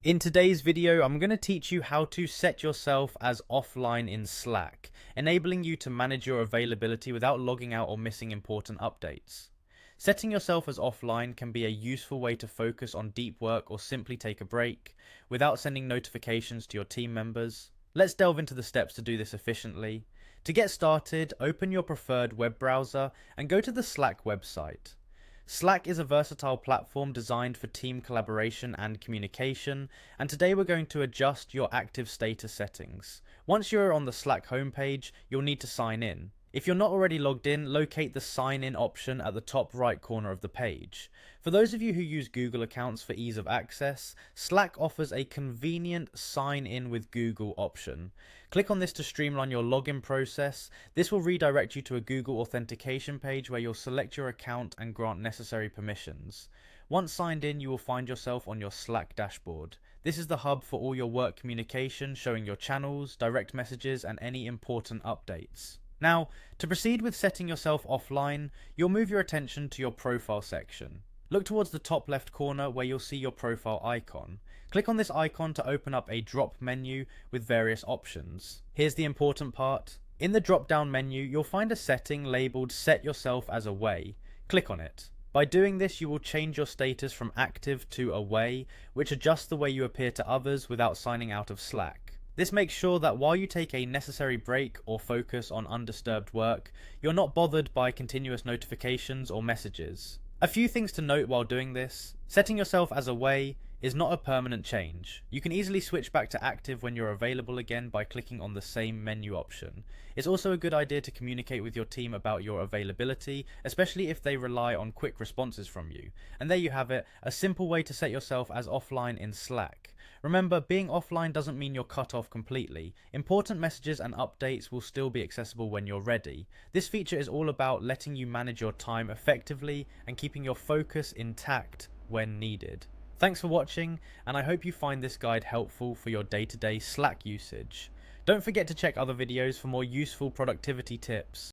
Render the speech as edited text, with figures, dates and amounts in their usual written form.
In today's video, I'm going to teach you how to set yourself as offline in Slack, enabling you to manage your availability without logging out or missing important updates. Setting yourself as offline can be a useful way to focus on deep work or simply take a break without sending notifications to your team members. Let's delve into the steps to do this efficiently. To get started, open your preferred web browser and go to the Slack website. Slack is a versatile platform designed for team collaboration and communication, and today we're going to adjust your active status settings. Once you're on the Slack homepage, you'll need to sign in. If you're not already logged in, locate the sign in option at the top right corner of the page. For those of you who use Google accounts for ease of access, Slack offers a convenient sign in with Google option. Click on this to streamline your login process. This will redirect you to a Google authentication page where you'll select your account and grant necessary permissions. Once signed in, you will find yourself on your Slack dashboard. This is the hub for all your work communication, showing your channels, direct messages, and any important updates. Now, to proceed with setting yourself offline, you'll move your attention to your profile section. Look towards the top left corner where you'll see your profile icon. Click on this icon to open up a drop menu with various options. Here's the important part. In the drop down menu, you'll find a setting labeled Set Yourself as Away. Click on it. By doing this, you will change your status from active to away, which adjusts the way you appear to others without signing out of Slack. This makes sure that while you take a necessary break or focus on undisturbed work, you're not bothered by continuous notifications or messages. A few things to note while doing this. Setting yourself as away is not a permanent change. You can easily switch back to active when you're available again by clicking on the same menu option. It's also a good idea to communicate with your team about your availability, especially if they rely on quick responses from you. And there you have it, a simple way to set yourself as offline in Slack. Remember, being offline doesn't mean you're cut off completely. Important messages and updates will still be accessible when you're ready. This feature is all about letting you manage your time effectively and keeping your focus intact when needed. Thanks for watching, and I hope you find this guide helpful for your day-to-day Slack usage. Don't forget to check other videos for more useful productivity tips.